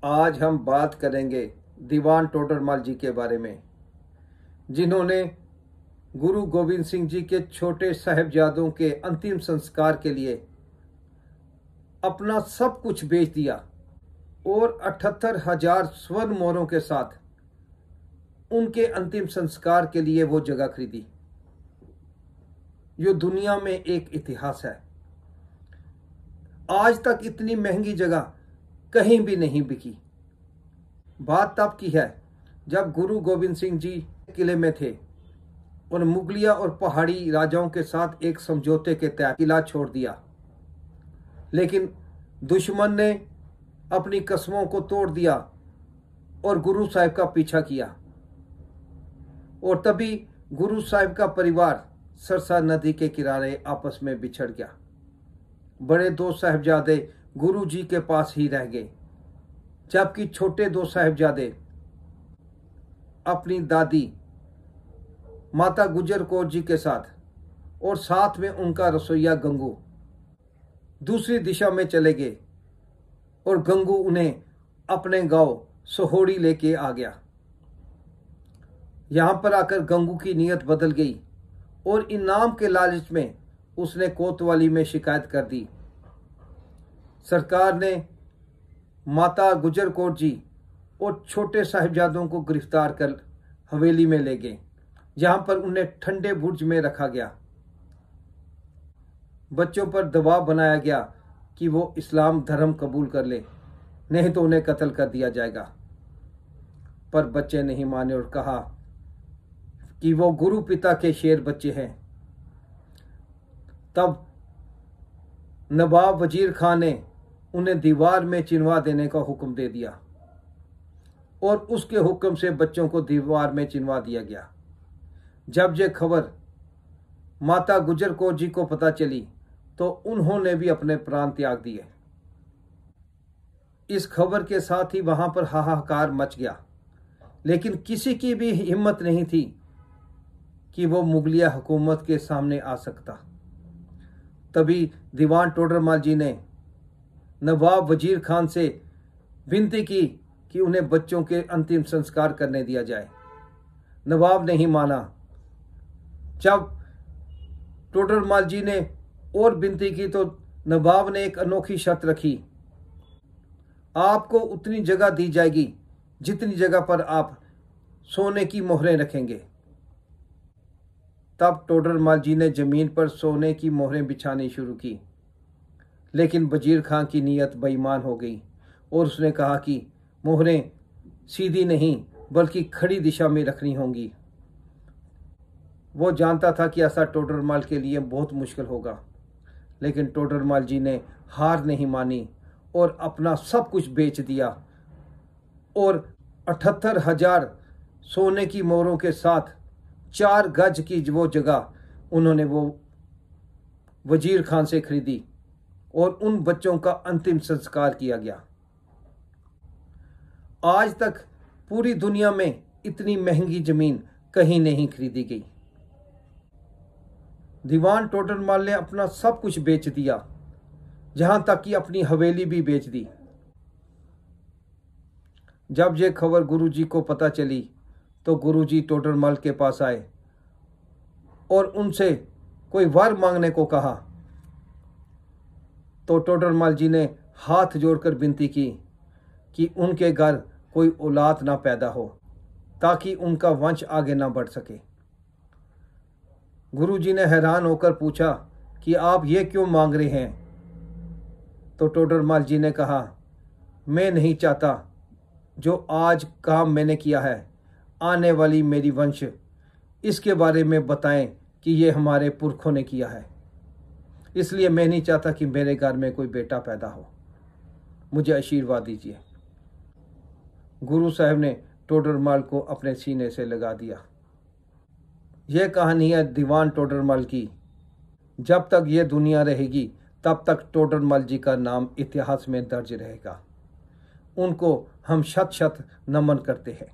आज हम बात करेंगे दीवान टोडरमल जी के बारे में, जिन्होंने गुरु गोविंद सिंह जी के छोटे साहिबजादों के अंतिम संस्कार के लिए अपना सब कुछ बेच दिया और 78,000 स्वर्ण मोहरों के साथ उनके अंतिम संस्कार के लिए वो जगह खरीदी। जो दुनिया में एक इतिहास है। आज तक इतनी महंगी जगह कहीं भी नहीं बिकी। बात तब की है जब गुरु गोविंद सिंह जी किले में थे और मुगलिया और पहाड़ी राजाओं के साथ एक समझौते के तहत किला छोड़ दिया, लेकिन दुश्मन ने अपनी कसमों को तोड़ दिया और गुरु साहिब का पीछा किया और तभी गुरु साहिब का परिवार सरसा नदी के किनारे आपस में बिछड़ गया। बड़े दो साहिबजादे गुरु जी के पास ही रह गए, जबकि छोटे दो साहिबजादे अपनी दादी माता गुजर कौर जी के साथ और साथ में उनका रसोइया गंगू दूसरी दिशा में चले गए और गंगू उन्हें अपने गांव सोहोड़ी लेके आ गया। यहां पर आकर गंगू की नीयत बदल गई और इनाम के लालच में उसने कोतवाली में शिकायत कर दी। सरकार ने माता गुजर कौर जी और छोटे साहिबजादों को गिरफ्तार कर हवेली में ले गए, जहां पर उन्हें ठंडे बुर्ज में रखा गया। बच्चों पर दबाव बनाया गया कि वो इस्लाम धर्म कबूल कर ले, नहीं तो उन्हें कत्ल कर दिया जाएगा। पर बच्चे नहीं माने और कहा कि वो गुरु पिता के शेर बच्चे हैं। तब नवाब वजीर खान ने उन्हें दीवार में चिनवा देने का हुक्म दे दिया और उसके हुक्म से बच्चों को दीवार में चिनवा दिया गया। जब ये खबर माता गुजर कौर जी को पता चली तो उन्होंने भी अपने प्राण त्याग दिए। इस खबर के साथ ही वहां पर हाहाकार मच गया, लेकिन किसी की भी हिम्मत नहीं थी कि वो मुगलिया हुकूमत के सामने आ सकता। तभी दीवान टोडरमल जी ने नवाब वजीर खान से विनती की कि उन्हें बच्चों के अंतिम संस्कार करने दिया जाए। नवाब नहीं माना। जब टोडरमल जी ने और विनती की तो नवाब ने एक अनोखी शर्त रखी, आपको उतनी जगह दी जाएगी जितनी जगह पर आप सोने की मोहरें रखेंगे। तब टोडरमल जी ने जमीन पर सोने की मोहरें बिछानी शुरू की, लेकिन वजीर खान की नीयत बेईमान हो गई और उसने कहा कि मोहरें सीधी नहीं बल्कि खड़ी दिशा में रखनी होंगी। वो जानता था कि ऐसा टोडरमल के लिए बहुत मुश्किल होगा, लेकिन टोडरमल जी ने हार नहीं मानी और अपना सब कुछ बेच दिया और 78,000 सोने की मोहरों के साथ 4 गज की वो जगह उन्होंने वो वजीर खान से खरीदी और उन बच्चों का अंतिम संस्कार किया गया। आज तक पूरी दुनिया में इतनी महंगी जमीन कहीं नहीं खरीदी गई। दीवान टोडरमल ने अपना सब कुछ बेच दिया, जहां तक कि अपनी हवेली भी बेच दी। जब ये खबर गुरुजी को पता चली तो गुरुजी टोडरमल के पास आए और उनसे कोई वर मांगने को कहा। तो टोडरमल जी ने हाथ जोड़कर विनती की कि उनके घर कोई औलाद ना पैदा हो, ताकि उनका वंश आगे ना बढ़ सके। गुरुजी ने हैरान होकर पूछा कि आप ये क्यों मांग रहे हैं? तो टोडरमल जी ने कहा, मैं नहीं चाहता जो आज काम मैंने किया है आने वाली मेरी वंश इसके बारे में बताएं कि ये हमारे पुरखों ने किया है, इसलिए मैं नहीं चाहता कि मेरे घर में कोई बेटा पैदा हो। मुझे आशीर्वाद दीजिए। गुरु साहब ने टोडरमल को अपने सीने से लगा दिया। यह कहानी है दीवान टोडरमल की। जब तक ये दुनिया रहेगी तब तक टोडरमल जी का नाम इतिहास में दर्ज रहेगा। उनको हम शत शत नमन करते हैं।